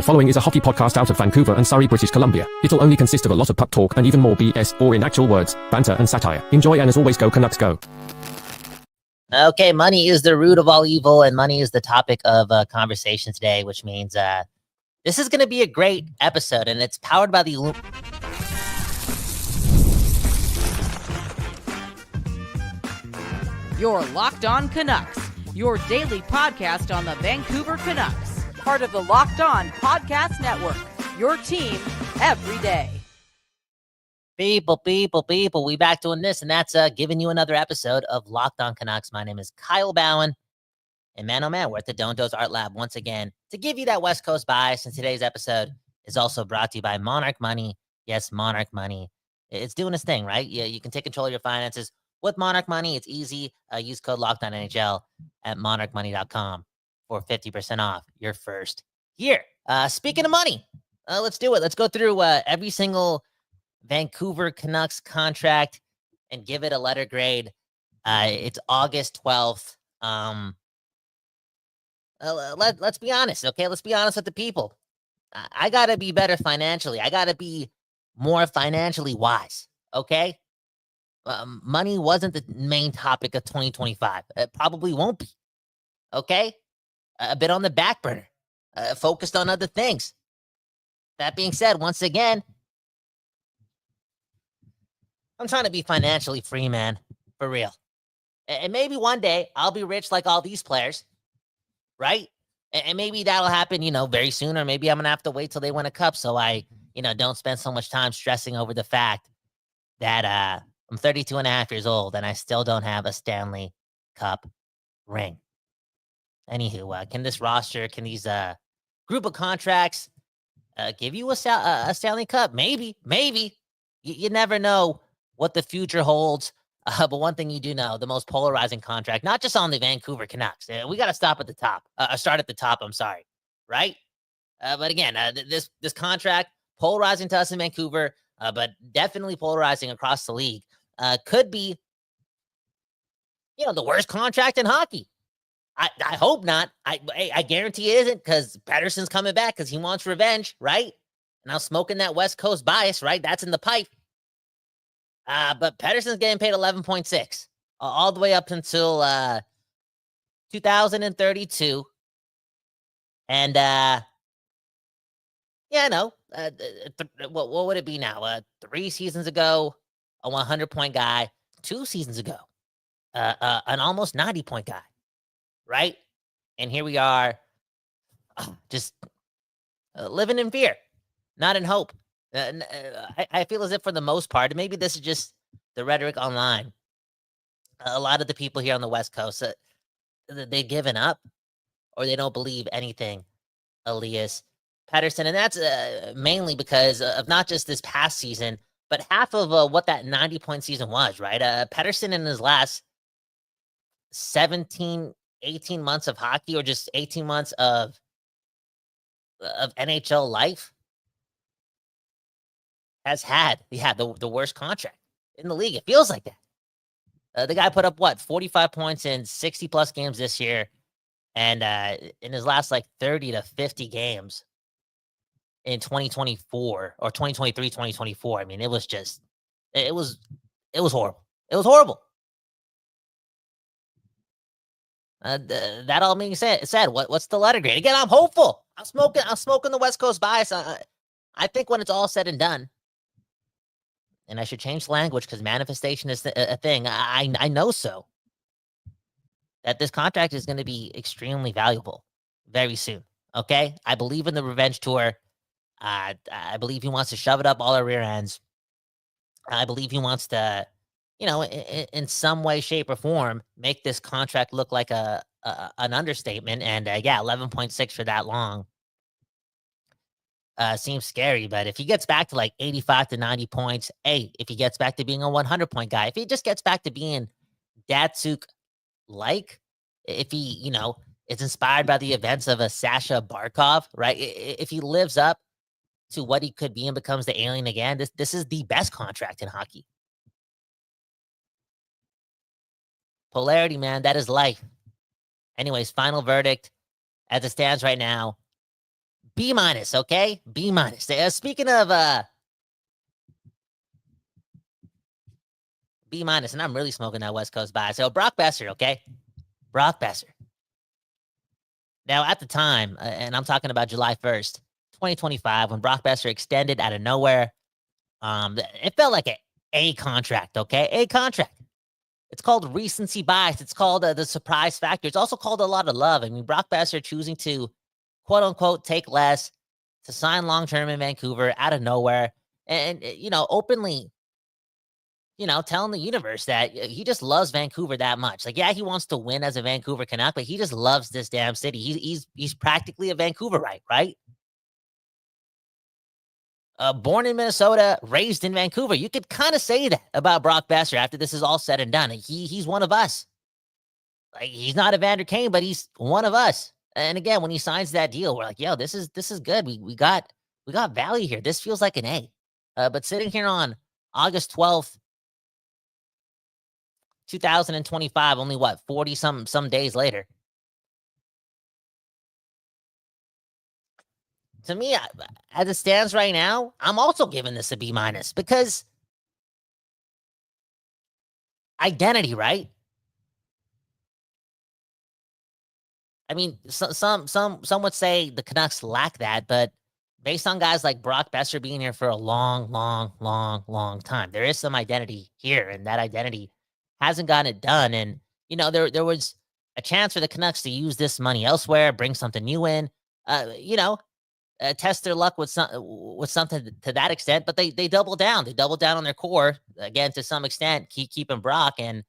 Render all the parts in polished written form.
following is a hockey podcast out of Vancouver and Surrey, British Columbia. It'll only consist of a lot of puck talk and even more BS, or in actual words, banter and satire. Enjoy, and as always, go Canucks go. Okay, money is the root of all evil, and money is the topic of conversation today, which means this is going to be a great episode, and it's powered by the You're Locked On Canucks, your daily podcast on the Vancouver Canucks. Part of the Locked On Podcast Network, your team every day. People, we back doing this, and that's giving you another episode of Locked On Canucks. My name is Kyle Bowen, and man, oh man, we're at the Don't Doze Art Lab once again to give you that West Coast bias, and today's episode is also brought to you by Monarch Money. Yes, Monarch Money. It's doing its thing, right? You can take control of your finances with Monarch Money. It's easy. Use code LOCKEDONNHL at monarchmoney.com for 50% off your first year. Speaking of money, let's do it. Let's go through every single Vancouver Canucks contract and give it a letter grade. It's August 12th. Let's be honest, okay? Let's be honest with the people. I got to be better financially. I got to be more financially wise, okay? Money wasn't the main topic of 2025. It probably won't be, okay? A bit on the back burner, focused on other things. That being said, once again, I'm trying to be financially free, man, for real. And maybe one day I'll be rich like all these players, right? And maybe that'll happen, very soon, or maybe I'm going to have to wait till they win a cup so I, don't spend so much time stressing over the fact that I'm 32 and a half years old and I still don't have a Stanley Cup ring. Anywho, can this roster, can these group of contracts give you a Stanley Cup? Maybe. You never know what the future holds. But one thing you do know, the most polarizing contract, not just on the Vancouver Canucks. We got to stop at the top. Start at the top, I'm sorry. Right? But again, this contract, polarizing to us in Vancouver, but definitely polarizing across the league. Could be, the worst contract in hockey. I hope not. I guarantee it isn't, because Pettersson's coming back because he wants revenge, right? Now smoking that West Coast bias, right? That's in the pipe. But Pettersson's getting paid 11.6 all the way up until 2032. And what would it be now? 3 seasons ago, a 100-point guy. 2 seasons ago, an almost 90-point guy. Right? And here we are, just living in fear, not in hope. I feel as if for the most part, and maybe this is just the rhetoric online, a lot of the people here on the West Coast, they've given up or they don't believe anything Elias Pettersson. And that's mainly because of not just this past season, but half of what that 90-point season was, right? Pettersson in his last 18 months of hockey, or just 18 months of NHL life, has had the worst contract in the league. It feels like that. The guy put up 45 points in 60 plus games this year, and in his last 30 to 50 games in 2024 or 2023, 2024. I mean, it was horrible. It was horrible. That all being said, what's the letter grade? Again, I'm hopeful. I'm smoking the West Coast bias. I think when it's all said and done, and I should change the language because manifestation is a thing. I know so. That this contract is going to be extremely valuable very soon. Okay? I believe in the revenge tour. I believe he wants to shove it up all our rear ends. I believe he wants to, in some way, shape, or form, make this contract look like an understatement. And 11.6 for that long seems scary. But if he gets back to 85 to 90 points, if he gets back to being a 100-point guy, if he just gets back to being Datsuk-like, if he, is inspired by the events of a Sasha Barkov, right? If he lives up to what he could be and becomes the alien again, this is the best contract in hockey. Polarity, man, that is life. Anyways, final verdict as it stands right now. B minus, okay? B minus. Speaking of B minus, and I'm really smoking that West Coast bias. So Brock Boeser, okay? Brock Boeser. Now, at the time, and I'm talking about July 1st, 2025, when Brock Boeser extended out of nowhere, it felt like a contract, okay? A contract. It's called recency bias. It's called the surprise factor. It's also called a lot of love. I mean, Brock Boeser choosing to, quote unquote, take less, to sign long-term in Vancouver out of nowhere, and openly, telling the universe that he just loves Vancouver that much. Like, yeah, he wants to win as a Vancouver Canuck, but he just loves this damn city. He's practically a Vancouverite, right? Born in Minnesota, raised in Vancouver. You could kind of say that about Brock Boeser after this is all said and done. He's one of us. Like, he's not a Vander Kane, but he's one of us. And again, when he signs that deal, we're like, yo, this is good. We got value here. This feels like an A. But sitting here on August 12th, 2025, only 40 some days later. To me, as it stands right now, I'm also giving this a B minus because identity, right? I mean, some would say the Canucks lack that, but based on guys like Brock Boeser being here for a long time, there is some identity here, and that identity hasn't gotten it done. And there was a chance for the Canucks to use this money elsewhere, bring something new in, test their luck with something to that extent. But they double down. They double down on their core again to some extent, keeping Brock. And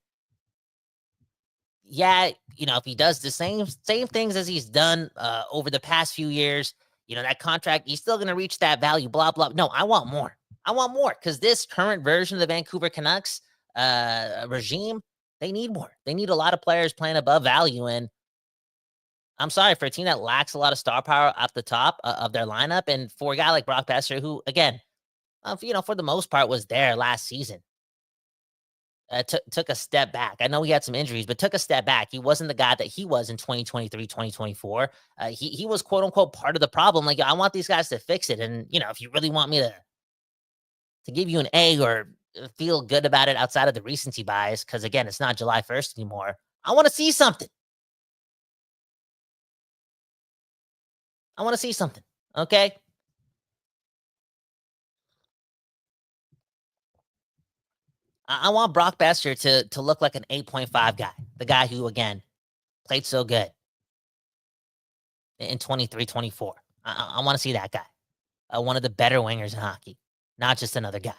yeah, if he does the same things as he's done over the past few years, that contract, he's still going to reach that value, blah, blah. No, I want more. I want more because this current version of the Vancouver Canucks regime, they need more. They need a lot of players playing above value. And I'm sorry, for a team that lacks a lot of star power off the top of their lineup, and for a guy like Brock Boeser, who, again, for the most part was there last season, took a step back. I know he had some injuries, but took a step back. He wasn't the guy that he was in 2023, 2024. He was, quote unquote, part of the problem. Like, I want these guys to fix it. And, if you really want me to give you an A or feel good about it outside of the recency bias, because, again, it's not July 1st anymore, I want to see something. I want to see something. Okay. I want Brock Boeser to look like an 8.5 guy. The guy who, again, played so good in 23, 24. I want to see that guy. One of the better wingers in hockey. Not just another guy.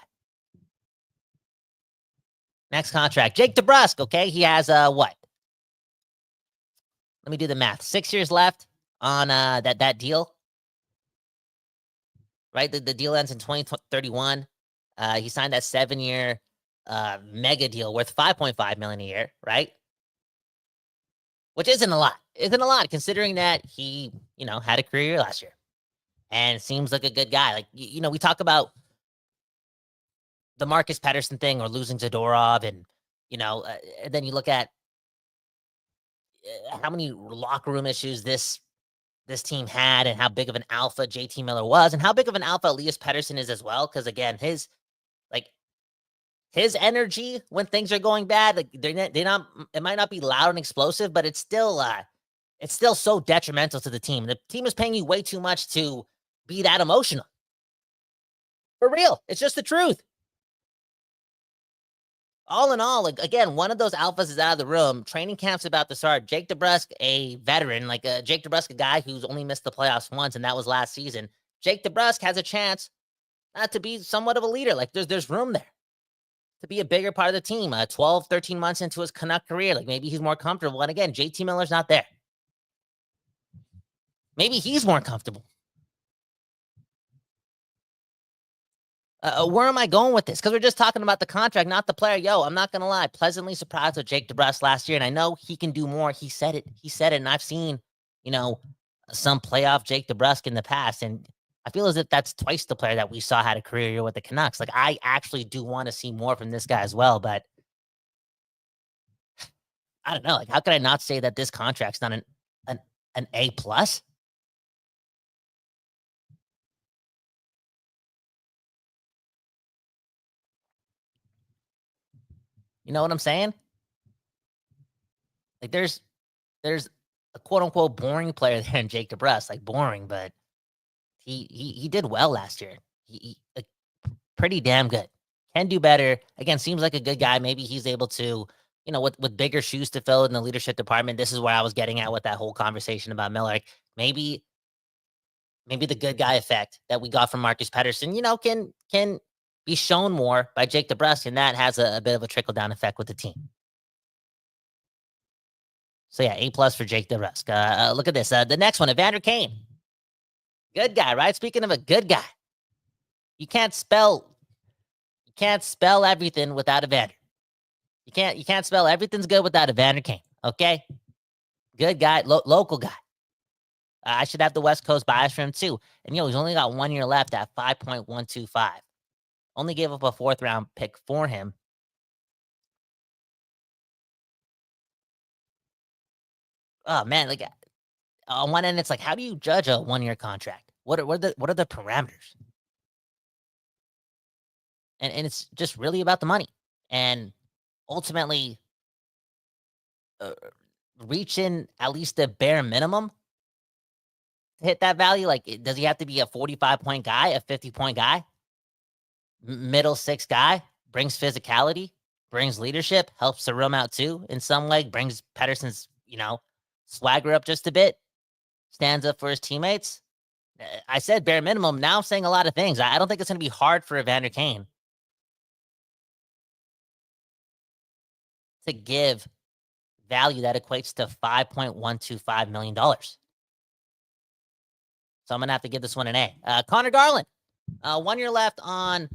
Next contract. Jake DeBrusk, okay? He has, what? Let me do the math. 6 years left on that deal. Right? The deal ends in 2031. He signed that 7-year mega deal worth $5.5 million a year, right? Which isn't a lot. Isn't a lot considering that he, had a career year last year and seems like a good guy. Like, we talk about the Marcus Pettersson thing or losing Zadorov, and and then you look at how many locker room issues this team had, and how big of an alpha JT Miller was, and how big of an alpha Elias Pettersson is as well. Because again, his energy when things are going bad, like it might not be loud and explosive, but it's still so detrimental to the team. The team is paying you way too much to be that emotional. For real. It's just the truth. All in all, like, again, one of those alphas is out of the room. Training camp's about to start. Jake DeBrusk, a veteran, like Jake DeBrusk, a guy who's only missed the playoffs once, and that was last season. Jake DeBrusk has a chance to be somewhat of a leader. Like, there's room there to be a bigger part of the team. 12, 13 months into his Canuck career, like, maybe he's more comfortable. And again, JT Miller's not there. Maybe he's more comfortable. Where am I going with this? Because we're just talking about the contract, not the player. Yo, I'm not going to lie. Pleasantly surprised with Jake DeBrusk last year. And I know he can do more. He said it. And I've seen, some playoff Jake DeBrusk in the past. And I feel as if that's twice the player that we saw had a career year with the Canucks. Like, I actually do want to see more from this guy as well. But I don't know. Like, how could I not say that this contract's not an A+? You know what I'm saying? Like there's a quote unquote boring player there in Jake DeBrusk, like boring, but he did well last year. He like, pretty damn good. Can do better. Again, seems like a good guy. Maybe he's able to, with bigger shoes to fill in the leadership department. This is where I was getting at with that whole conversation about Miller. Like maybe the good guy effect that we got from Marcus Pettersson, can be shown more by Jake DeBrusk, and that has a bit of a trickle down effect with the team. So yeah, A+ for Jake DeBrusk. Look at this. The next one, Evander Kane. Good guy, right? Speaking of a good guy, you can't spell everything without Evander. You can't spell everything's good without Evander Kane. Okay, good guy, local guy. I should have the West Coast bias for him too. And he's only got 1 year left at 5.125. Only gave up a 4th round pick for him. Oh man, like on one end, it's like, how do you judge a 1 year contract? What are the parameters? And it's just really about the money. And ultimately, reaching at least the bare minimum to hit that value. Like, does he have to be a 45-point guy, a 50-point guy, middle 6 guy, brings physicality, brings leadership, helps the room out too in some way, brings Pettersson's, swagger up just a bit, stands up for his teammates? I said bare minimum. Now I'm saying a lot of things. I don't think it's going to be hard for Evander Kane to give value that equates to $5.125 million. So I'm going to have to give this one an A. Connor Garland, 1 year left on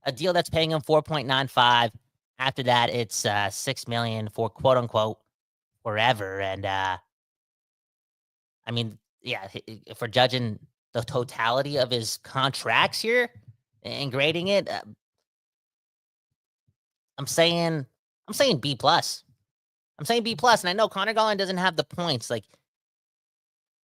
a deal that's paying him $4.95. After that, it's $6 million for quote unquote forever. And I mean, yeah, if we're judging the totality of his contracts here and grading it, I'm saying B+. I'm saying B+, and I know Connor Garland doesn't have the points. Like,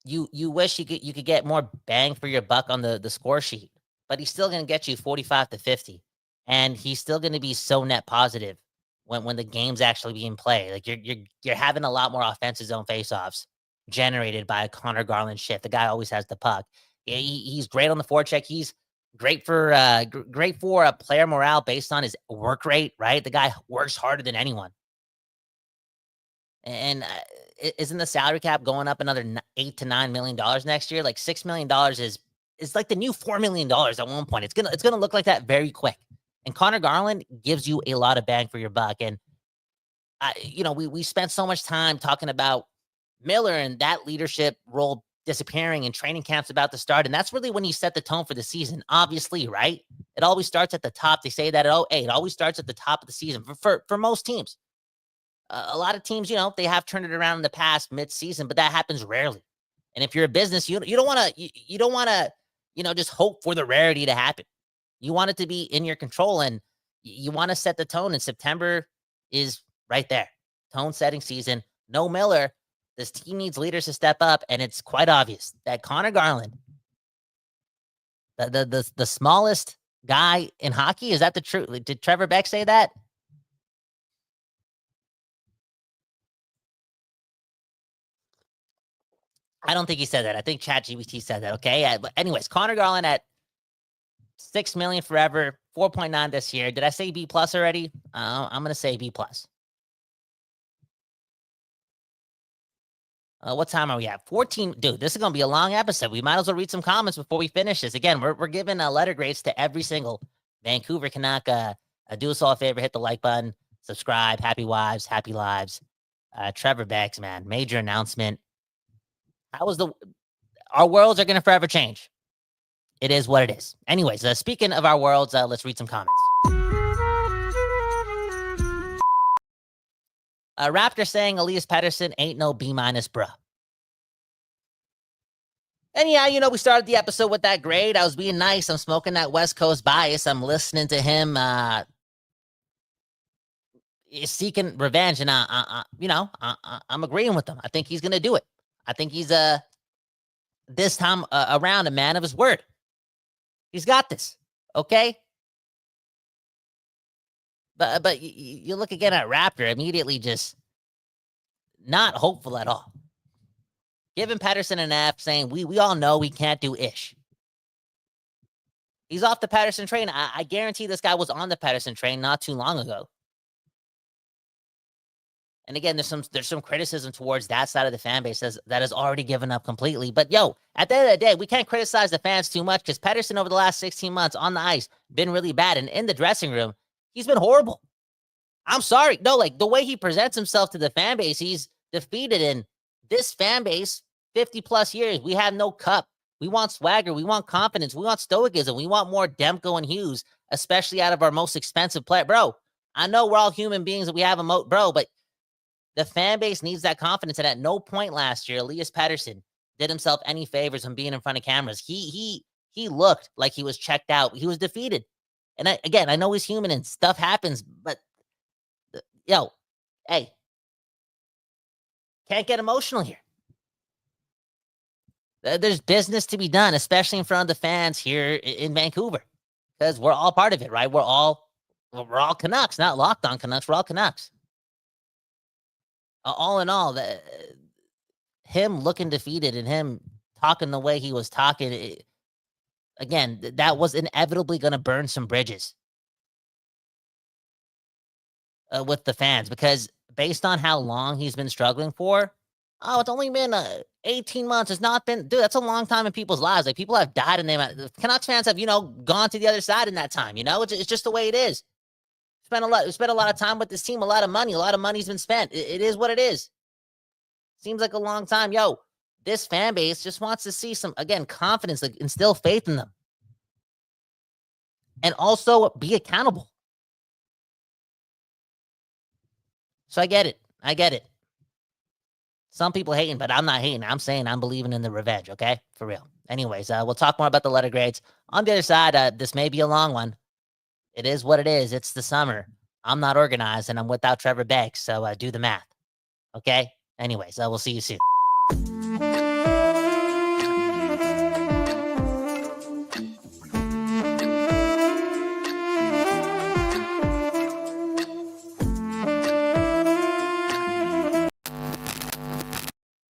you wish you could get more bang for your buck on the score sheet, but he's still going to get you 45 to 50, and he's still going to be so net positive when the game's actually being played. Like, you're having a lot more offensive zone faceoffs generated by a Connor Garland shift. The guy always has the puck. He's great on the forecheck. He's great for player morale based on his work rate, right? The guy works harder than anyone. And isn't the salary cap going up another $8 to $9 million next year? Like $6 million is like the new $4 million at one point. It's gonna look like that very quick. And Connor Garland gives you a lot of bang for your buck. And we spent so much time talking about Miller and that leadership role disappearing and training camps about to start. And that's really when you set the tone for the season, obviously, right? It always starts at the top. They say that it always starts at the top of the season for most teams. A lot of teams, they have turned it around in the past mid-season, but that happens rarely. And if you're a business, you don't want to, just hope for the rarity to happen. You want it to be in your control, and you want to set the tone. And September is right there. Tone setting season. No Miller. This team needs leaders to step up, and it's quite obvious that Connor Garland, the smallest guy in hockey, is that the truth? Did Trevor Beck say that? I don't think he said that. I think ChatGPT said that. Okay. But anyways, Connor Garland at $6 million forever, 4.9 this year. Did I say B+ already? I'm gonna say B+. What time are we at? 14. Dude, this is going to be a long episode. We might as well read some comments before we finish this. Again, we're giving letter grades to every single Vancouver Canuck. Do us all a favor, hit the like button, subscribe. Happy wives, happy lives. Trevor Becks, man, major announcement. Our worlds are going to forever change. It is what it is. Anyways, speaking of our worlds, let's read some comments. Raptor saying Elias Pettersson ain't no B-, bruh. And yeah, we started the episode with that grade. I was being nice. I'm smoking that West Coast bias. I'm listening to him seeking revenge, and I'm agreeing with him. I think he's gonna do it. I think he's this time around a man of his word. He's got this. Okay. But you look again at Raptor, immediately just not hopeful at all. Giving Pettersson an F, saying we all know he can't do ish. He's off the Pettersson train. I guarantee this guy was on the Pettersson train not too long ago. And again, there's some criticism towards that side of the fan base that has already given up completely. But at the end of the day, we can't criticize the fans too much because Pettersson over the last 16 months on the ice been really bad, and in the dressing room, he's been horrible. I'm sorry, no, like the way he presents himself to the fan base, he's defeated. In this fan base, 50 plus years, we have no cup. We want swagger. We want confidence. We want stoicism. We want more Demko and Hughes, especially out of our most expensive player, bro. I know we're all human beings and we have bro, but the fan base needs that confidence. And at no point last year, Elias Pettersson did himself any favors from being in front of cameras. He looked like he was checked out. He was defeated. And I know he's human and stuff happens, but hey, can't get emotional here. There's business to be done, especially in front of the fans here in Vancouver, because we're all part of it, right? We're all Canucks, not Locked On Canucks. We're all Canucks. All in all, him looking defeated and him talking the way he was talking, again, that was inevitably going to burn some bridges with the fans, because based on how long he's been struggling for, it's only been 18 months. It's not been, dude, that's a long time in people's lives. Like, people have died and the Canucks fans have, gone to the other side in that time. It's just the way it is. Spent a lot of time with this team, a lot of money's been spent. It is what it is. Seems like a long time. This fan base just wants to see some, again, confidence, like instill faith in them. And also be accountable. So I get it. Some people hating, but I'm not hating. I'm saying I'm believing in the revenge, okay? For real. Anyways, we'll talk more about the letter grades. On the other side, this may be a long one. It is what it is. It's the summer. I'm not organized, and I'm without Trevor Beggs, so do the math. Okay? Anyways, we'll see you soon.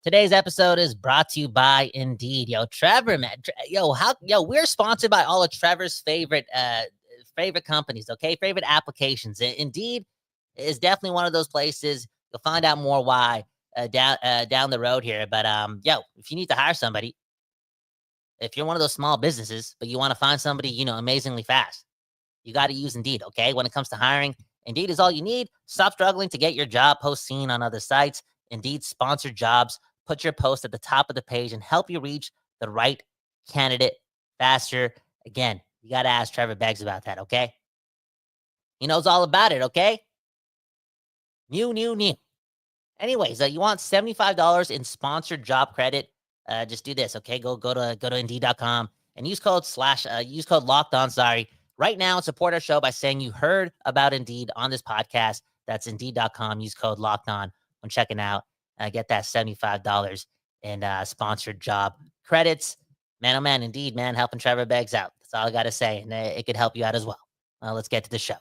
Today's episode is brought to you by Indeed. Trevor, man. We're sponsored by all of Trevor's favorite companies, okay? Favorite applications. Indeed is definitely one of those places. You'll find out more why down the road here. But if you need to hire somebody, if you're one of those small businesses, but you want to find somebody, amazingly fast, you got to use Indeed, okay? When it comes to hiring, Indeed is all you need. Stop struggling to get your job post seen on other sites. Indeed sponsored jobs. Put your post at the top of the page and help you reach the right candidate faster. Again, you got to ask Trevor Beggs about that, okay? He knows all about it, okay? New. Anyways, you want $75 in sponsored job credit? Just do this, okay? Go to Indeed.com and use code Locked On. Right now, support our show by saying you heard about Indeed on this podcast. That's Indeed.com. Use code Locked On when checking out. Get that $75 in sponsored job credits. Man, oh man, Indeed, man, helping Trevor Beggs out. That's all I got to say, and it could help you out as well. Let's get to the show.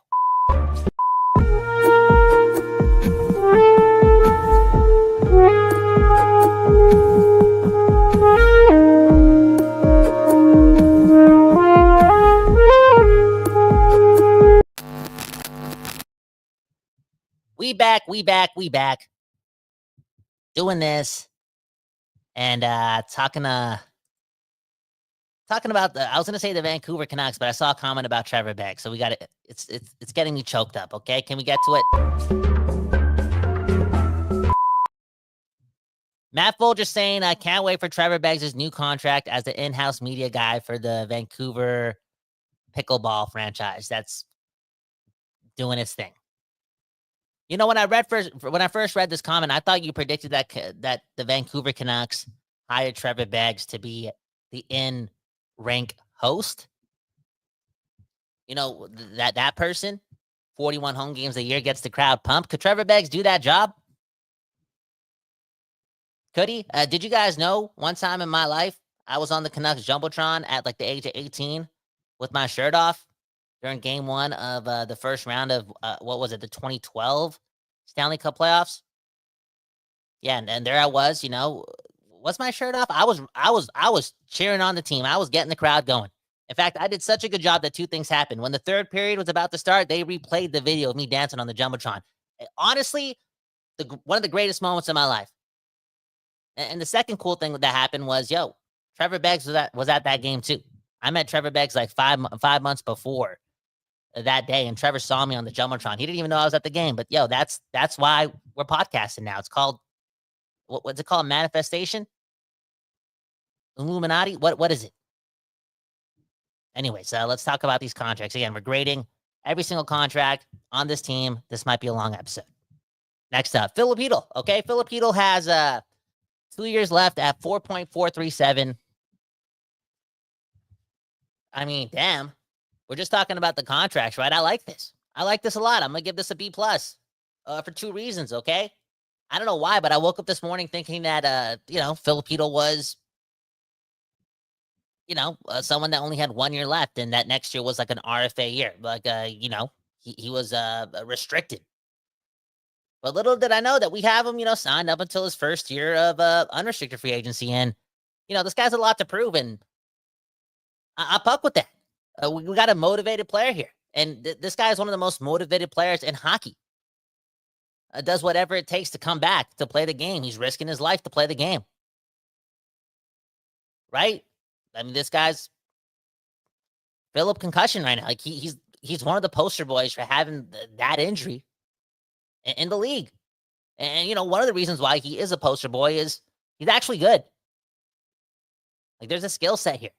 We back. Doing this and talking about I was gonna say the Vancouver Canucks, but I saw a comment about Trevor Beggs, so we got it. It's getting me choked up. Okay, can we get to it? Matt Folger saying I can't wait for Trevor Beggs' new contract as the in-house media guy for the Vancouver pickleball franchise. That's doing its thing. When I first read this comment, I thought you predicted that the Vancouver Canucks hired Trevor Beggs to be the in-rank host. That person, 41 home games a year, gets the crowd pumped. Could Trevor Beggs do that job? Could he? Did you guys know one time in my life, I was on the Canucks Jumbotron at like the age of 18 with my shirt off during game 1 of the first round of what was it, the 2012 Stanley Cup playoffs. Yeah, and there I was, was my shirt off? I was cheering on the team. I was getting the crowd going. In fact, I did such a good job that 2 things happened. When the third period was about to start, they replayed the video of me dancing on the Jumbotron. Honestly, one of the greatest moments of my life. And the second cool thing that happened was, Trevor Beggs was at that game too. I met Trevor Beggs like 5 months before that day, and Trevor saw me on the Jumbotron. He didn't even know I was at the game, but that's why we're podcasting now. It's called, what's it called? Manifestation? Illuminati? What is it? Anyways, let's talk about these contracts. Again, we're grading every single contract on this team. This might be a long episode. Next up, Filip Hronek. Okay, Filip Hronek has 2 years left at 4.437. I mean, damn. We're just talking about the contracts, right? I like this. I like this a lot. I'm going to give this a B+, for 2 reasons, okay? I don't know why, but I woke up this morning thinking that, Filip Hronek was, someone that only had 1 year left, and that next year was like an RFA year. Like, he was restricted. But little did I know that we have him, signed up until his first year of unrestricted free agency. And, this guy's a lot to prove, and I puck with that. We got a motivated player here. And this guy is one of the most motivated players in hockey. Does whatever it takes to come back to play the game. He's risking his life to play the game. Right? I mean, this guy's Philip concussion right now. Like he's one of the poster boys for having that injury in the league. And, one of the reasons why he is a poster boy is he's actually good. Like, there's a skill set here.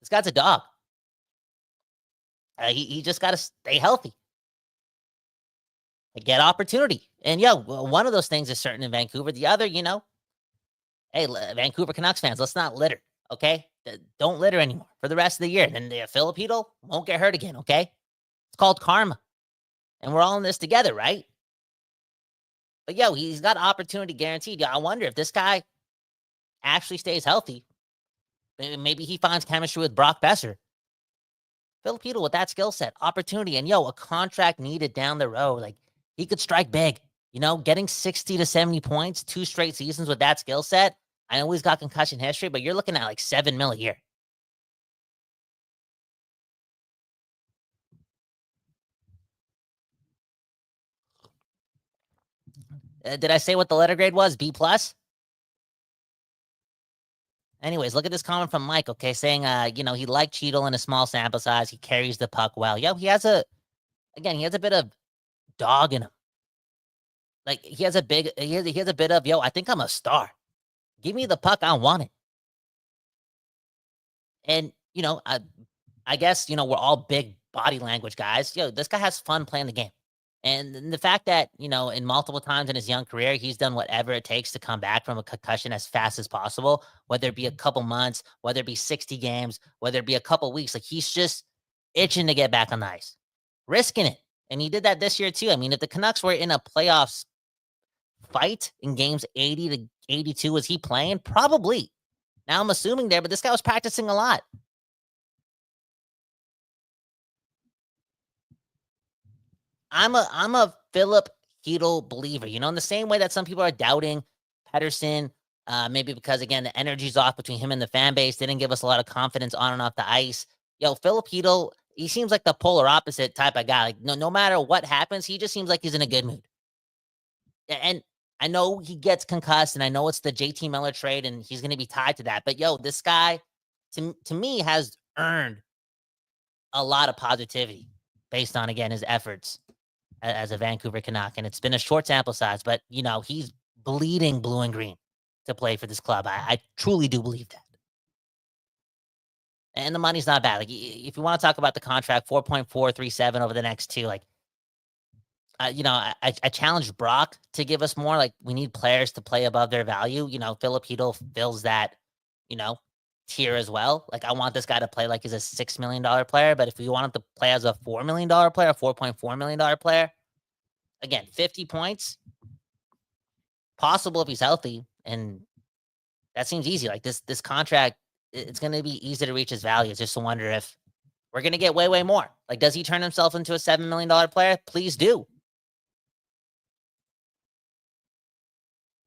This guy's a dog. He just got to stay healthy. Get opportunity. And, one of those things is certain in Vancouver. The other, hey, Vancouver Canucks fans, let's not litter, okay? Don't litter anymore for the rest of the year. Then the Filip Hronek won't get hurt again, okay? It's called karma. And we're all in this together, right? But, he's got opportunity guaranteed. I wonder if this guy actually stays healthy. Maybe he finds chemistry with Brock Boeser. Filip Hronek with that skill set, opportunity, and, a contract needed down the road. Like, he could strike big. Getting 60 to 70 points, 2 straight seasons with that skill set. I know he's got concussion history, but you're looking at like $7 million a year. Did I say what the letter grade was? B+? Anyways, look at this comment from Mike, okay, saying, he liked Cheadle in a small sample size. He carries the puck well. He has a bit of dog in him. Like, he has a bit of, I think I'm a star. Give me the puck, I want it. And, I guess, we're all big body language guys. This guy has fun playing the game. And the fact that, in multiple times in his young career, he's done whatever it takes to come back from a concussion as fast as possible, whether it be a couple months, whether it be 60 games, whether it be a couple weeks. Like, he's just itching to get back on the ice, risking it. And he did that this year too. I mean, if the Canucks were in a playoffs fight in games 80 to 82, was he playing? Probably. Now I'm assuming there, but this guy was practicing a lot. I'm a Filip Hronek believer, in the same way that some people are doubting Pettersson, maybe because, again, the energy's off between him and the fan base. They didn't give us a lot of confidence on and off the ice. Filip Hronek, he seems like the polar opposite type of guy. Like, no matter what happens, he just seems like he's in a good mood. And I know he gets concussed, and I know it's the JT Miller trade, and he's going to be tied to that. But, this guy, to me, has earned a lot of positivity based on, again, his efforts as a Vancouver Canuck. And it's been a short sample size, but, he's bleeding blue and green to play for this club. I truly do believe that. And the money's not bad. Like, if you want to talk about the contract, 4.437 over the next 2, like, I challenged Brock to give us more. Like, we need players to play above their value. Filip Hronek fills that, tier as well. Like, I want this guy to play like he's a $6 million player, but if you want him to play as a $4 million player, $4.4 million player, again, 50 points, possible if he's healthy, and that seems easy. Like, this contract, it's going to be easy to reach his value. It's just a wonder if we're going to get way, way more. Like, does he turn himself into a $7 million player? Please do.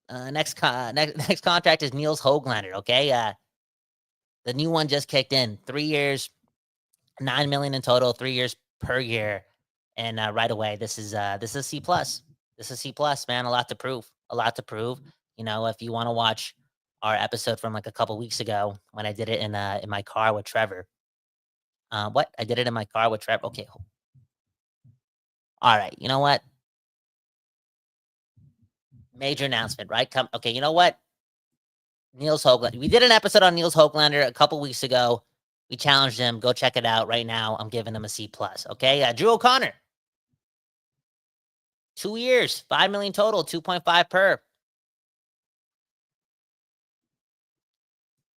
Next contract is Niels Höglander, okay? The new one just kicked in. 3 years, $9 million in total, 3 years per year. And right away, this is C+. This is C+, man. A lot to prove. You know, if you want to watch our episode from like a couple weeks ago when I did it in my car with Trevor. What? I did it in my car with Trevor. Okay. All right. You know what? Major announcement, right? Okay, you know what? Niels Höglander. We did an episode on Niels Höglander a couple weeks ago. We challenged him. Go check it out right now. I'm giving him a C+. Okay, Drew O'Connor. 2 years, $5 million total, 2.5 per.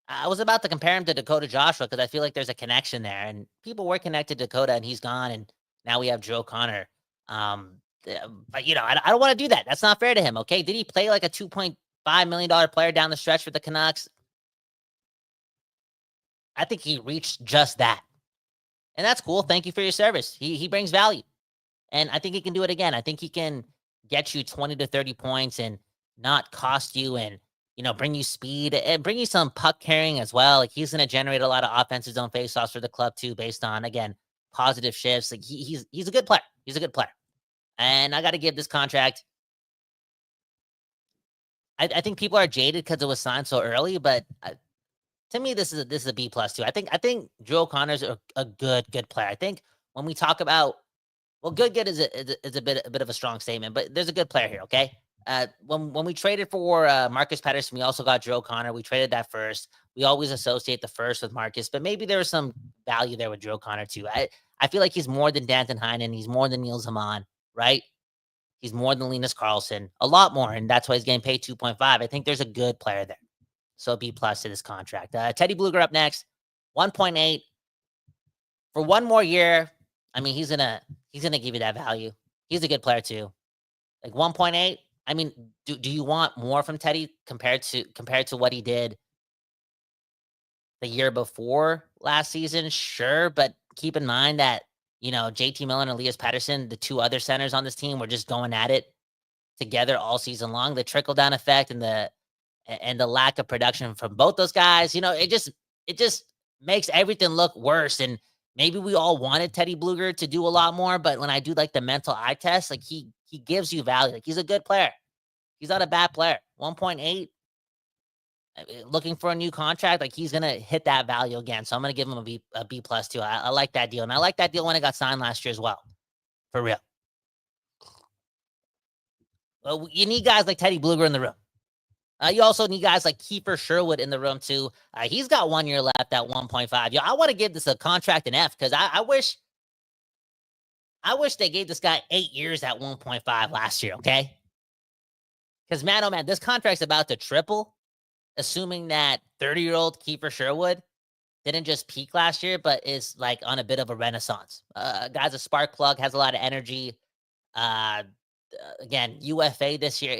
I was about to compare him to Dakota Joshua because I feel like there's a connection there, and people were connected to Dakota, and he's gone, and now we have Drew O'Connor. But you know, I don't want to do that. That's not fair to him. Okay, did he play like a $2.5 million player down the stretch for the Canucks? I think he reached just that, and that's cool. Thank you for your service. He brings value, and I think he can do it again. I think he can get you 20 to 30 points and not cost you, and you know, bring you speed and bring you some puck carrying as well. Like, he's going to generate a lot of offensive zone faceoffs for the club too, based on, again, positive shifts. Like, he's a good player. He's a good player. And I got to give this contract. I think people are jaded because it was signed so early, but to me, this is a B+ too. I think Drew O'Connor's a good player. I think when we talk about, well, good is a bit of a strong statement, but there's a good player here. Okay. When we traded for Marcus Pettersson, we also got Drew O'Connor. We traded that first. We always associate the first with Marcus, but maybe there was some value there with Drew O'Connor too. I feel like he's more than Danton Heinen. He's more than Niels Hamann, right? He's more than Linus Karlsson, a lot more, and that's why he's getting paid 2.5. I think there's a good player there. So B+ to this contract. Teddy Bluger up next, 1.8 for 1 more year. I mean, he's gonna give you that value. He's a good player too. Like 1.8. I mean, do you want more from Teddy compared to what he did the year before last season? Sure, but keep in mind that, you know, JT Miller and Elias Pettersson, the 2 other centers on this team, were just going at it together all season long. The trickle-down effect and the lack of production from both those guys, you know, it just makes everything look worse. And maybe we all wanted Teddy Bluger to do a lot more, but when I do like the mental eye test, like he gives you value. Like, he's a good player. He's not a bad player. 1.8. Looking for a new contract, like, he's gonna hit that value again. So I'm gonna give him a B+ too. I like that deal, and I like that deal when it got signed last year as well. For real. Well, you need guys like Teddy Bluger in the room. You also need guys like Kiefer Sherwood in the room too. He's got 1 year left at 1.5. Yo, I want to give this a contract an F because I wish they gave this guy 8 years at 1.5 last year. Okay. Because, man, oh, man, this contract's about to triple, assuming that 30-year-old Kiefer Sherwood didn't just peak last year, but is, like, on a bit of a renaissance. Guy's a spark plug, has a lot of energy. Again, UFA this year.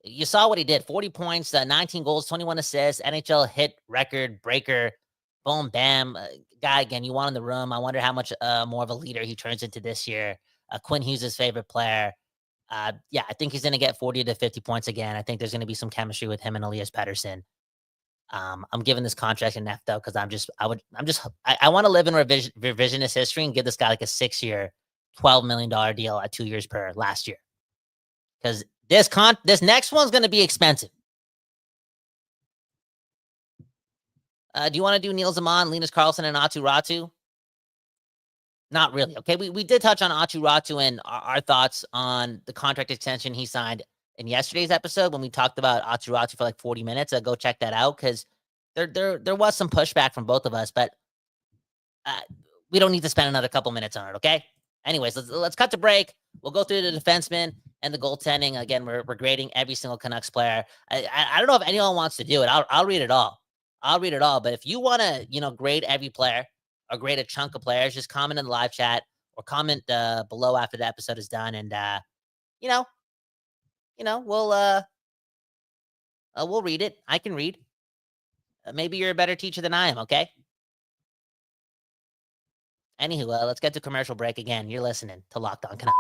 You saw what he did. 40 points, 19 goals, 21 assists, NHL hit record breaker. Boom, bam. Guy, again, you want in the room. I wonder how much more of a leader he turns into this year. Quinn Hughes' favorite player. Yeah, I think he's going to get 40 to 50 points again. I think there's going to be some chemistry with him and Elias Pettersson. I'm giving this contract an F though, because I want to live in revisionist history and give this guy like a 6-year, $12 million deal at 2 years per last year. Because this next one's going to be expensive. Do you want to do Niels Hamann, Linus Karlsson, and Aatu Räty? Not really. Okay, we did touch on Aatu Räty and our thoughts on the contract extension he signed in yesterday's episode when we talked about Aatu Räty for like 40 minutes. Go check that out because there was some pushback from both of us, but we don't need to spend another couple minutes on it. Okay. Anyways, let's cut to break. We'll go through the defenseman and the goaltending. Again, we're grading every single Canucks player. I don't know if anyone wants to do it. I'll read it all. But if you want to, grade every player or grade a chunk of players, just comment in the live chat or comment below after the episode is done. And, we'll read it. I can read. Maybe you're a better teacher than I am. Okay. Anywho, let's get to commercial break again. You're listening to Locked On Canucks.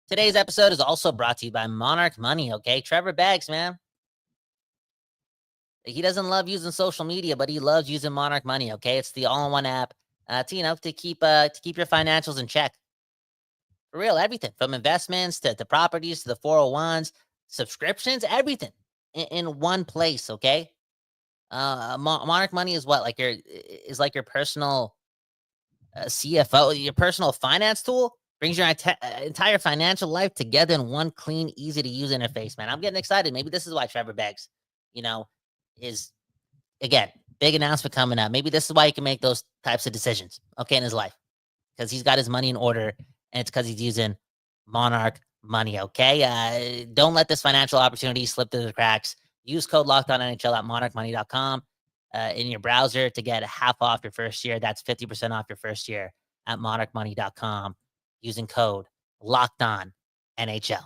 Today's episode is also brought to you by Monarch Money, okay? Trevor Beggs, man. He doesn't love using social media, but he loves using Monarch Money, okay? It's the all-in-one app to keep your financials in check. For real, everything from investments to properties to the 401s, subscriptions, everything in one place, okay? Monarch Money is what? Like your personal CFO, your personal finance tool. Brings your entire financial life together in one clean, easy-to-use interface, man. I'm getting excited. Maybe this is why Trevor Beggs, is, again, big announcement coming up. Maybe this is why he can make those types of decisions, okay, in his life. Because he's got his money in order, and it's because he's using Monarch Money, okay? Don't let this financial opportunity slip through the cracks. Use code LOCKEDONNHL at monarchmoney.com in your browser to get half off your first year. That's 50% off your first year at monarchmoney.com. Using code LOCKEDONNHL.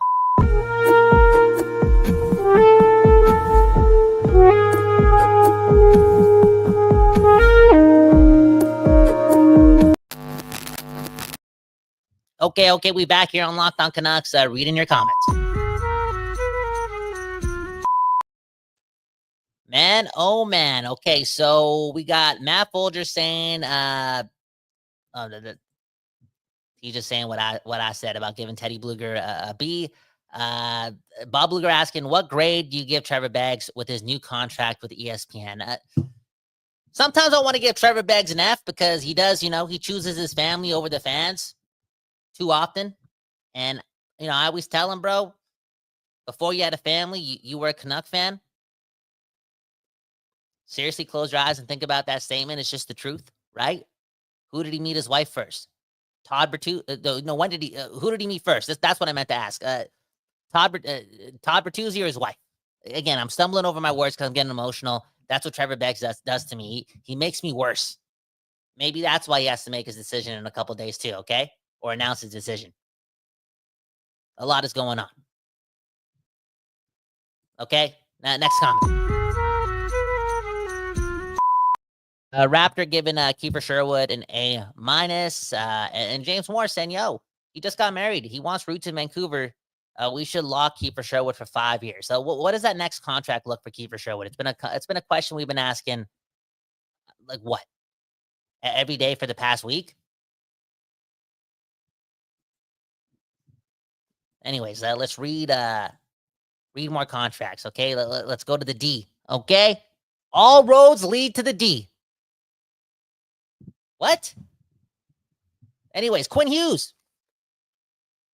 Okay, we back here on Locked On Canucks, reading your comments. Man, oh man. Okay, so we got Matt Folger saying, he's just saying what I said about giving Teddy Bluger a B. Bob Bluger asking, what grade do you give Trevor Beggs with his new contract with ESPN? Sometimes I want to give Trevor Beggs an F because he does, he chooses his family over the fans too often. And, I always tell him, bro, before you had a family, you were a Canuck fan. Seriously, close your eyes and think about that statement. It's just the truth, right? Who did he meet his wife first? Todd Bertuzzi. No, when did he? Who did he meet first? That's what I meant to ask. Todd Bertuzzi or his wife? Again, I'm stumbling over my words because I'm getting emotional. That's what Trevor Beggs does to me. He makes me worse. Maybe that's why he has to make his decision in a couple days too. Okay, or announce his decision. A lot is going on. Okay, next comment. Raptor giving Kiefer Sherwood an A-. And James Moore saying, yo, he just got married. He wants roots in Vancouver. We should lock Kiefer Sherwood for 5 years. So what does that next contract look for Kiefer Sherwood? It's been a question we've been asking, like what? Every day for the past week? Anyways, let's read more contracts, okay? Let's go to the D, okay? All roads lead to the D. What? Anyways, Quinn Hughes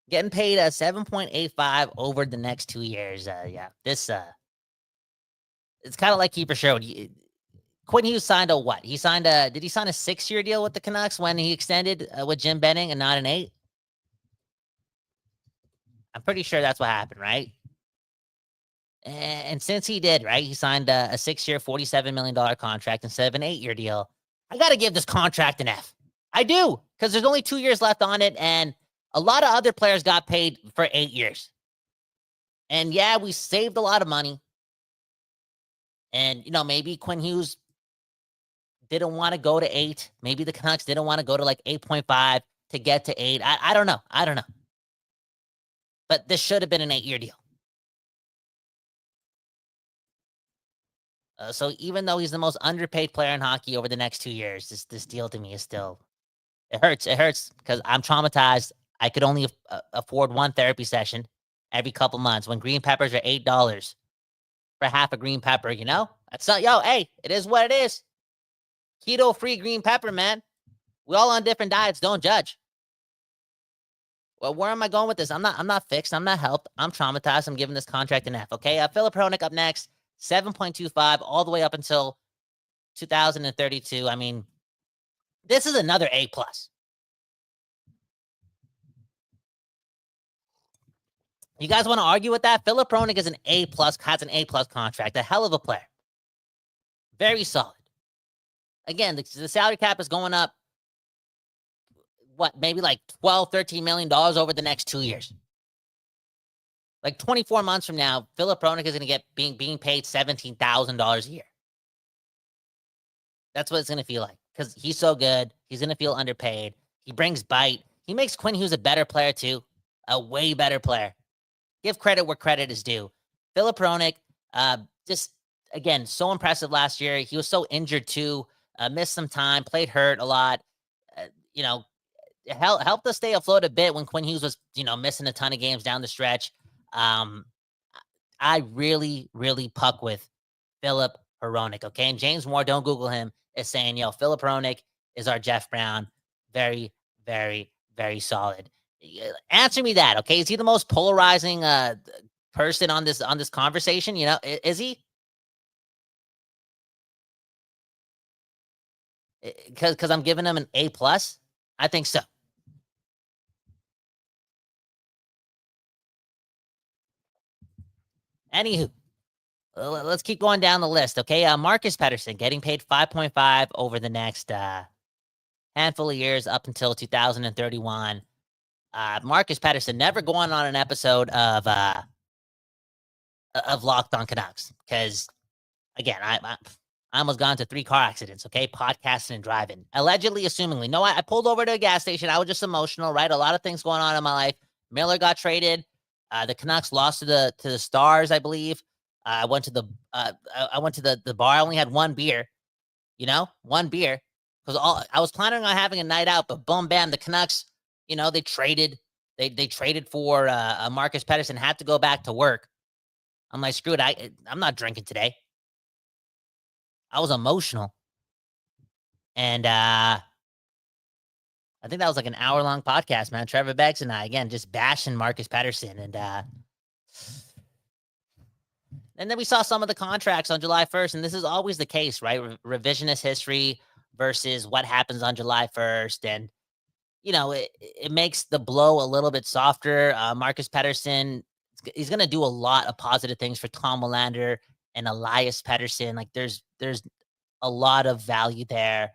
getting paid $7.85 over the next 2 years. This it's kind of like Kiefer Sherwood. Quinn Hughes signed a what? Did he sign a 6-year deal with the Canucks when he extended with Jim Benning and not an 8? I'm pretty sure that's what happened, right? And since he did, right, he signed a 6-year, $47 million contract instead of an 8-year deal. I got to give this contract an F. I do, because there's only 2 years left on it, and a lot of other players got paid for 8 years. And yeah, we saved a lot of money. And, maybe Quinn Hughes didn't want to go to 8. Maybe the Canucks didn't want to go to like 8.5 to get to 8. I don't know. But this should have been an 8-year deal. So even though he's the most underpaid player in hockey over the next 2 years, this deal to me is still, it hurts. It hurts because I'm traumatized. I could only afford one therapy session every couple months when green peppers are $8 for half a green pepper, That's not, hey, it is what it is. Keto-free green pepper, man. We all on different diets. Don't judge. Well, where am I going with this? I'm not fixed. I'm not helped. I'm traumatized. I'm giving this contract an F, okay? Filip Hronek up next. 7.25 all the way up until 2032. I mean, this is another A+. You guys want to argue with that? Filip Hronek is an A+, has an A+ contract. A hell of a player. Very solid. Again, the salary cap is going up, maybe like $12, $13 million over the next 2 years. Like 24 months from now, Filip Hronek is going to get being paid $17,000 a year. That's what it's going to feel like because he's so good. He's going to feel underpaid. He brings bite. He makes Quinn Hughes a better player too, a way better player. Give credit where credit is due. Filip Hronek, just again, so impressive last year. He was so injured too. Missed some time, played hurt a lot. Helped us stay afloat a bit when Quinn Hughes was, missing a ton of games down the stretch. I really, really puck with Filip Hronek, okay? And James Moore, don't Google him, is saying, Filip Hronek is our Jeff Brown. Very, very, very solid. Answer me that, okay? Is he the most polarizing person on this conversation? Is he? Because I'm giving him an A+? I think so. Anywho, let's keep going down the list, okay? Marcus Pettersson getting paid 5.5 over the next handful of years up until 2031. Marcus Pettersson never going on an episode of Locked On Canucks because, again, I almost got into 3 car accidents, okay? Podcasting and driving. Allegedly, assumingly. No, I pulled over to a gas station. I was just emotional, right? A lot of things going on in my life. Miller got traded. The Canucks lost to the Stars, I believe. I went to the bar. I only had one beer, one beer. Because I was planning on having a night out, but boom, bam, the Canucks, they traded. They traded for Marcus Pettersson, had to go back to work. I'm like, screw it. I'm not drinking today. I was emotional. And I think that was like an hour-long podcast, man. Trevor Beggs and I, again, just bashing Marcus Pettersson. And then we saw some of the contracts on July 1st, and this is always the case, right? Revisionist history versus what happens on July 1st. And, it makes the blow a little bit softer. Marcus Pettersson, he's going to do a lot of positive things for Tom Willander and Elias Pettersson. Like there's a lot of value there.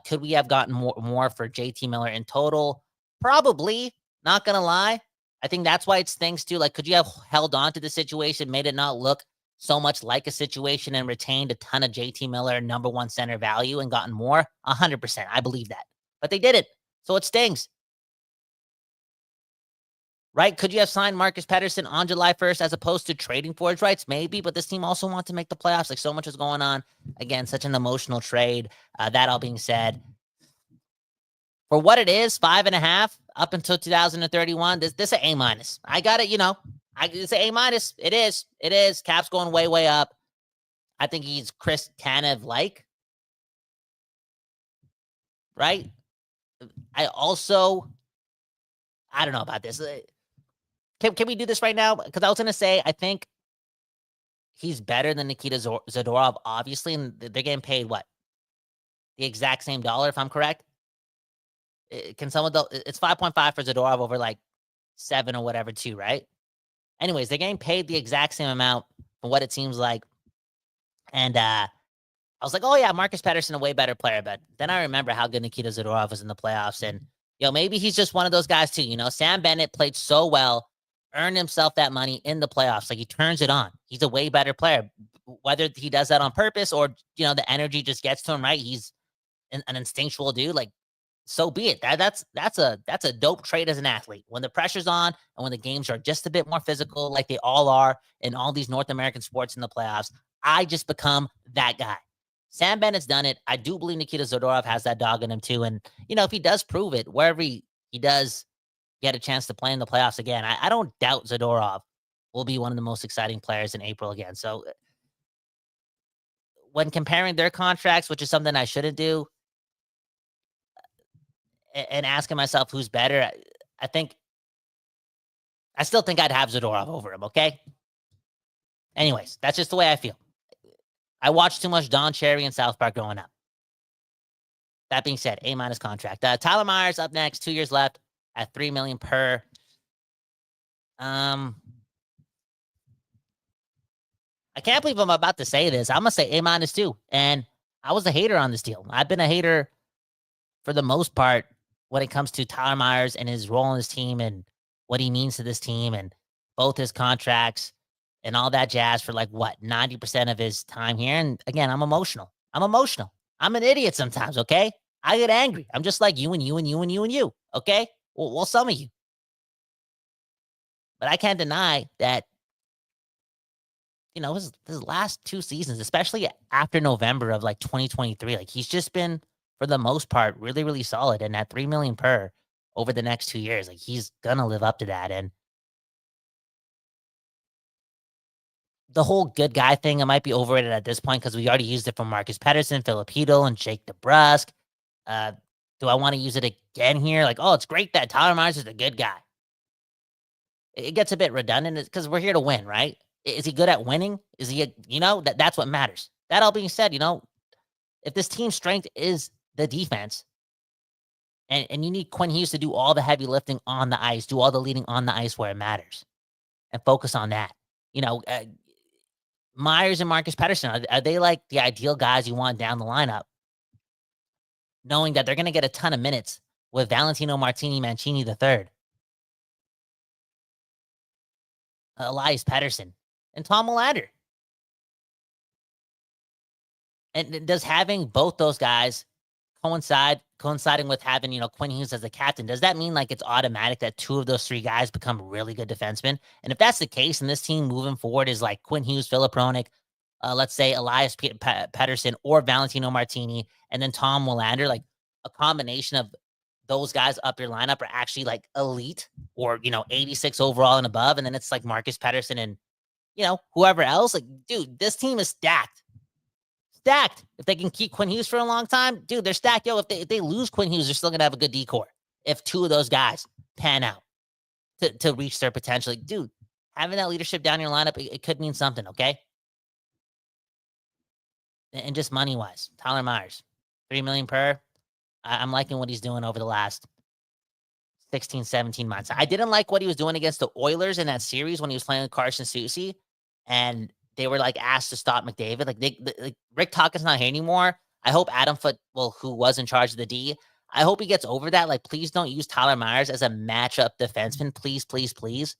Could we have gotten more for JT Miller in total? Probably. Not going to lie. I think that's why it stings too. Like, could you have held on to the situation, made it not look so much like a situation and retained a ton of JT Miller number 1 center value and gotten more? 100%. I believe that. But they didn't. So it stings. Right? Could you have signed Marcus Pettersson on July 1st as opposed to trading for his rights? Maybe, but this team also wants to make the playoffs. Like, so much is going on. Again, such an emotional trade. That all being said, for what it is, 5.5 up until 2031, this an A-. I got it, it's an A-. It is. Cap's going way, way up. I think he's Chris Tanev-like. Right? I don't know about this. Can we do this right now? Because I was going to say, I think he's better than Nikita Zadorov, obviously, and they're getting paid, what? The exact same dollar, if I'm correct? It's 5.5 for Zadorov over like 7 or whatever, too, right? Anyways, they're getting paid the exact same amount for what it seems like. And I was like, oh, yeah, Marcus Pettersson, a way better player. But then I remember how good Nikita Zadorov was in the playoffs. And, maybe he's just one of those guys, too. Sam Bennett played so well, earned himself that money in the playoffs. Like, he turns it on. He's a way better player. Whether he does that on purpose or, the energy just gets to him, right? He's an instinctual dude. Like, so be it. That's a dope trait as an athlete. When the pressure's on and when the games are just a bit more physical, like they all are in all these North American sports in the playoffs, I just become that guy. Sam Bennett's done it. I do believe Nikita Zadorov has that dog in him too. And, if he does prove it, wherever he does get a chance to play in the playoffs again, I don't doubt Zadorov will be one of the most exciting players in April again. So when comparing their contracts, which is something I shouldn't do, and asking myself who's better, I still think I'd have Zadorov over him, okay? Anyways, that's just the way I feel. I watched too much Don Cherry in South Park growing up. That being said, A- contract. Tyler Myers up next, 2 years left at $3 million per. I can't believe I'm about to say this. I'm gonna say A- too. And I was a hater on this deal. I've been a hater for the most part when it comes to Tyler Myers and his role in this team and what he means to this team. And both his contracts and all that jazz for 90% of his time here. And again, I'm emotional. I'm an idiot sometimes, okay? I get angry. I'm just like you and you and you and you and you, okay? Well, some of you. But I can't deny that, his last 2 seasons, especially after November of 2023, he's just been, for the most part, really, really solid. And at $3 million per over the next 2 years, he's gonna live up to that. And the whole good guy thing, it might be overrated at this point because we already used it from Marcus Pettersson, Filip Hronek, and Jake DeBrusk. Do I want to use it again here? It's great that Tyler Myers is a good guy. It gets a bit redundant because we're here to win, right? Is he good at winning? Is he, that's what matters. That all being said, if this team's strength is the defense and you need Quinn Hughes to do all the heavy lifting on the ice, do all the leading on the ice where it matters and focus on that. Myers and Marcus Pettersson, are they the ideal guys you want down the lineup? Knowing that they're going to get a ton of minutes with Valentino Martini Mancini III, Elias Pettersson, and Tom Willander. And does having both those guys coinciding with having, Quinn Hughes as the captain, does that mean it's automatic that 2 of those 3 guys become really good defensemen? And if that's the case, and this team moving forward is Quinn Hughes, Filip Hronek, let's say Elias Pettersson or Valentino Martini, and then Tom Willander, a combination of those guys up your lineup are actually elite or, 86 overall and above. And then it's Marcus Pettersson and, whoever else. Dude, this team is stacked. If they can keep Quinn Hughes for a long time, dude, they're stacked. If they lose Quinn Hughes, they're still going to have a good decor. If 2 of those guys pan out to reach their potential, dude, having that leadership down your lineup, it could mean something, okay? And just money-wise, Tyler Myers, $3 million per. I'm liking what he's doing over the last 16, 17 months. I didn't like what he was doing against the Oilers in that series when he was playing with Carson Soucy, and they were asked to stop McDavid. Rick Tocchet's not here anymore. I hope Adam Foote, who was in charge of the D, I hope he gets over that. Please don't use Tyler Myers as a matchup defenseman. Please, please, please.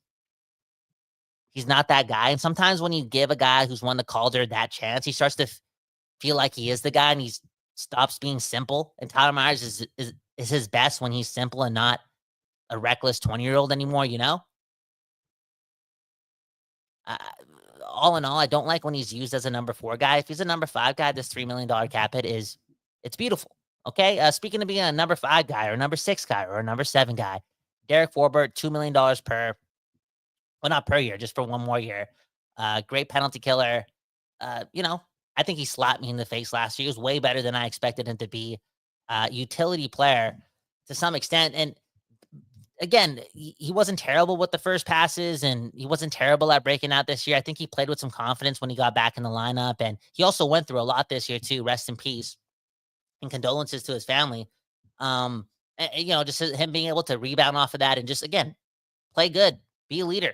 He's not that guy. And sometimes when you give a guy who's won the Calder that chance, he starts to feel like he is the guy, and he stops being simple. And Tyler Myers is his best when he's simple and not a reckless 20-year-old anymore, all in all, I don't like when he's used as a number 4 guy. If he's a number 5 guy, this $3 million cap hit it's beautiful. Okay. Speaking of being a number 5 guy or a number 6 guy or a number 7 guy, Derek Forbort, $2 million per, well, not per year, just for 1 more year. Great penalty killer. I think he slapped me in the face last year. He was way better than I expected him to be. Utility player to some extent. And again, he wasn't terrible with the first passes, and he wasn't terrible at breaking out this year. I think he played with some confidence when he got back in the lineup, and he also went through a lot this year too. Rest in peace, and condolences to his family. And, just him being able to rebound off of that and just, again, play good, be a leader,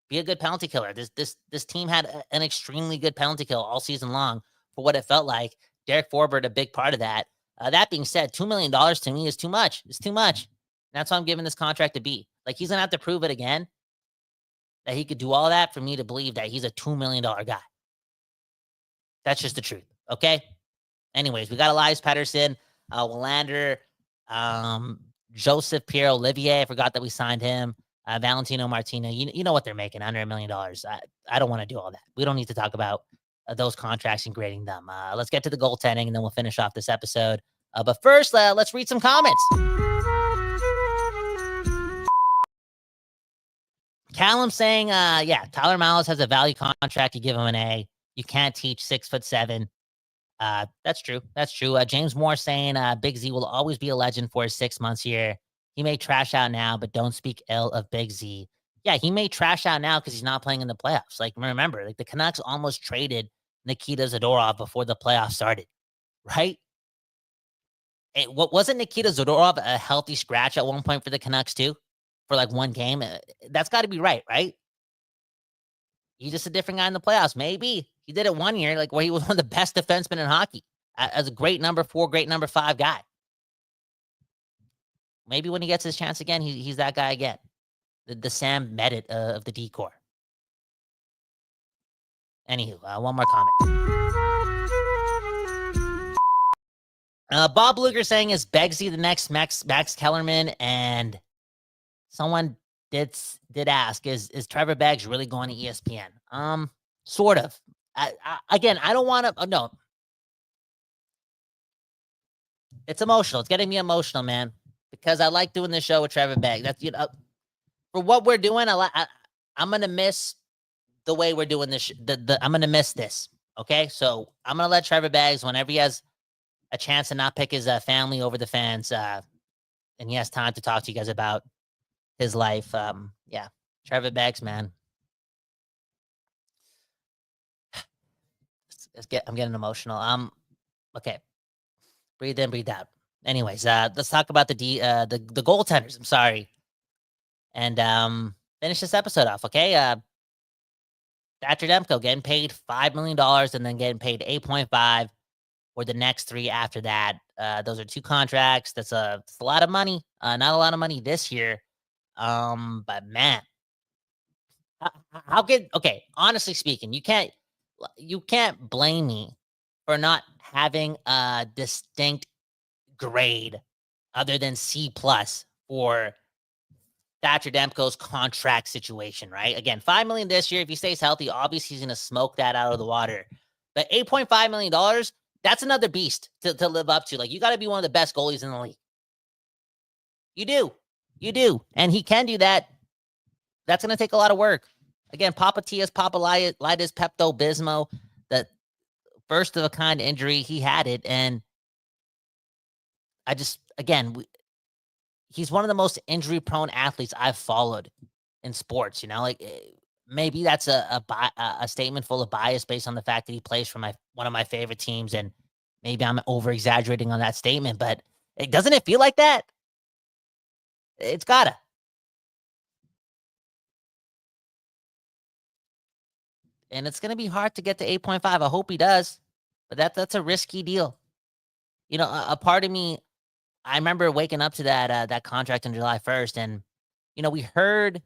be a good penalty killer. This team had an extremely good penalty kill all season long for what it felt like. Derek Forbort, a big part of that. That being said, $2 million to me is too much. It's too much. That's why I'm giving this contract to B. He's going to have to prove it again that he could do all that for me to believe that he's a $2 million guy. That's just the truth. Okay. Anyways, we got Elias Pettersson, Willander, Joseph Pierre-Olivier. I forgot that we signed him. Valentino Martini. You know what they're making, under $1 million. I don't want to do all that. We don't need to talk about those contracts and grading them. Let's get to the goaltending, and then we'll finish off this episode. But first, let's read some comments. Callum saying, Tyler Myers has a value contract. You give him an A. You can't teach 6'7". That's true. That's true. James Moore saying, Big Z will always be a legend for his 6 months here. He may trash out now, but don't speak ill of Big Z. Yeah, he may trash out now because he's not playing in the playoffs. Remember, the Canucks almost traded Nikita Zadorov before the playoffs started, right? What wasn't Nikita Zadorov a healthy scratch at one point for the Canucks too? For 1 game? That's got to be right? He's just a different guy in the playoffs. Maybe. He did it 1 year, where he was one of the best defensemen in hockey as a great number 4, great number 5 guy. Maybe when he gets his chance again, he's that guy again. The Sam Medit of the decor. Anywho, one more comment. Bob Luger saying, is Beggsy the next Max Kellerman? And someone did ask, is Trevor Beggs really going to ESPN? Sort of. Again, I don't want to. No, it's emotional. It's getting me emotional, man, because I like doing this show with Trevor Beggs. That's, for what we're doing. I'm gonna miss the way we're doing this. I'm gonna miss this. Okay, so I'm gonna let Trevor Beggs, whenever he has a chance to not pick his family over the fans, and he has time to talk to you guys about his life. Yeah, Trevor Beggs, man. I'm getting emotional. Okay. Breathe in, breathe out. Anyways, let's talk about the goaltenders. I'm sorry. And finish this episode off, okay? Thatcher Demko getting paid $5 million and then getting paid $8.5 for the next 3 after that. Those are 2 contracts. That's a lot of money. Not a lot of money this year. But man, how good? Okay, honestly speaking, you can't blame me for not having a distinct grade other than C+ for Thatcher Demko's contract situation, right? Again, $5 million this year. If he stays healthy, obviously he's going to smoke that out of the water. But $8.5 million, that's another beast to live up to. Like, you got to be one of the best goalies in the league. You do. And he can do that. That's going to take a lot of work. Again, Papatias, Papalitis, Pepto-Bismol, the first of a kind injury, he had it. And I just, again, he's one of the most injury prone athletes I've followed in sports. Like, maybe that's a statement full of bias based on the fact that he plays for one of my favorite teams. And maybe I'm over exaggerating on that statement, but doesn't it feel like that? It's gotta. And it's going to be hard to get to 8.5. I hope he does, but that's a risky deal. A part of me, I remember waking up to that contract on July 1st, and we heard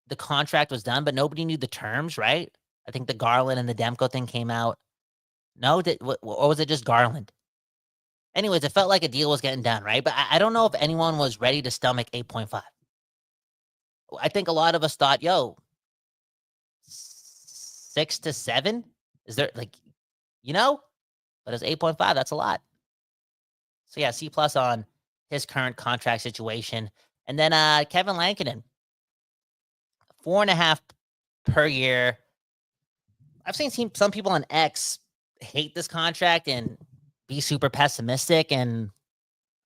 the contract was done, but nobody knew the terms, right? I think the Garland and the Demko thing came out. No, or was it just Garland? Anyways, it felt like a deal was getting done, right? But I don't know if anyone was ready to stomach 8.5. I think a lot of us thought, 6 to 7? Is there but it's 8.5. That's a lot. So yeah, C+ on his current contract situation. And then Kevin Lankinen, 4.5 per year. I've seen some people on X hate this contract and be super pessimistic. And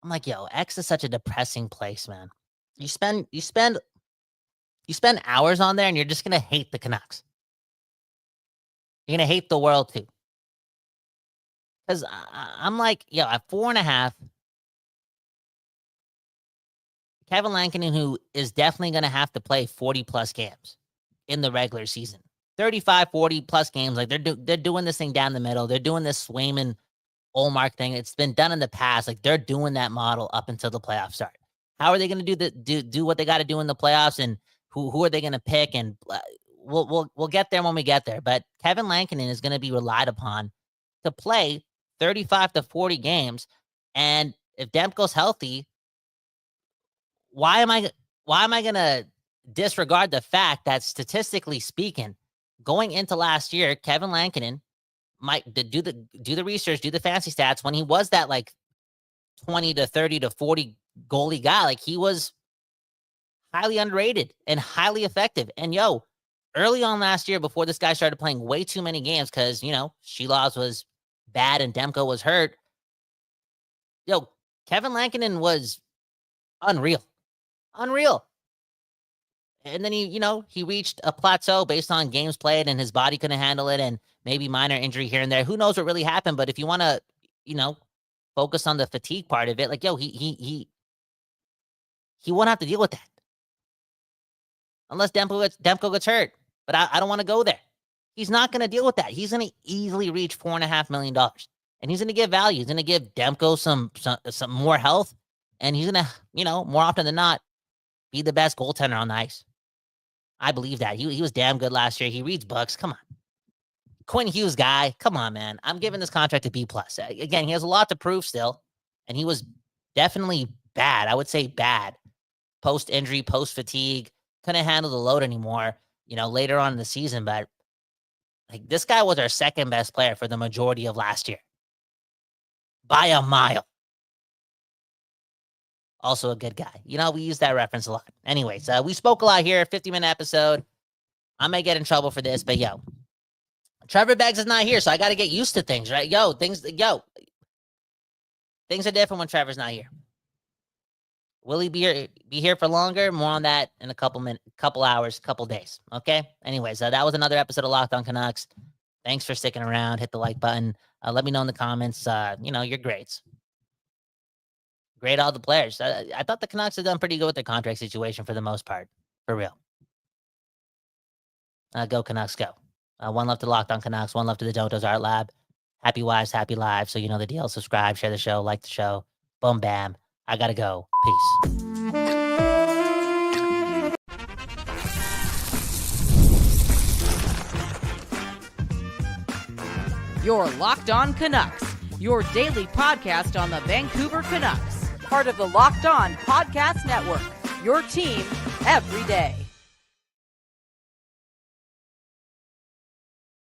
I'm like, X is such a depressing place, man. You spend hours on there and you're just going to hate the Canucks. You're going to hate the world too. Because I'm like, at 4.5, Kevin Lankinen, who is definitely going to have to play 40+ games in the regular season. 35, 40+ games. Like, they're doing this thing down the middle. They're doing this Swayman Olmark thing. It's been done in the past. Like, they're doing that model up until the playoffs start. How are they going to do what they got to do in the playoffs, and who are they going to pick? And we'll get there when we get there. But Kevin Lankinen is going to be relied upon to play 35 to 40 games. And if Demko's healthy, why am I going to disregard the fact that, statistically speaking, going into last year, Kevin Lankinen might do the research, do the fancy stats, when he was that like 20 to 30 to 40 goalie guy, like, he was highly underrated and highly effective. And early on last year, before this guy started playing way too many games because, Sheelovs was bad and Demko was hurt, Kevin Lankinen was unreal. And then he reached a plateau based on games played, and his body couldn't handle it, and maybe minor injury here and there. Who knows what really happened? But if you want to, focus on the fatigue part of it, like, he won't have to deal with that unless Demko gets hurt. But I don't want to go there. He's not going to deal with that. He's going to easily reach $4.5 million, and he's going to give value. He's going to give Demko some more health, and he's going to, more often than not, be the best goaltender on the ice. I believe that. He was damn good last year. He reads books. Come on. Quinn Hughes guy. Come on, man. I'm giving this contract a B+. Again, he has a lot to prove still. And he was definitely bad. I would say bad. Post-injury, post-fatigue. Couldn't handle the load anymore, later on in the season. But like this guy was our second best player for the majority of last year. By a mile. Also a good guy. We use that reference a lot. Anyways, we spoke a lot here. 50-minute episode. I may get in trouble for this, but Trevor Beggs is not here, so I got to get used to things, right? Things are different when Trevor's not here. Will he be here for longer? More on that in a couple minutes, couple hours, couple days. Okay. Anyways, that was another episode of Locked On Canucks. Thanks for sticking around. Hit the like button. Let me know in the comments, your grades. Grade all the players. I thought the Canucks have done pretty good with their contract situation for the most part. For real. Go Canucks, go. One love to Locked On Canucks. One love to the Dodos Art Lab. Happy wives, happy lives. So you know the deal. Subscribe, share the show, like the show. Boom, bam. I gotta go. Peace. You're Locked On Canucks, your daily podcast on the Vancouver Canucks. Part of the Locked On Podcast Network, your team every day.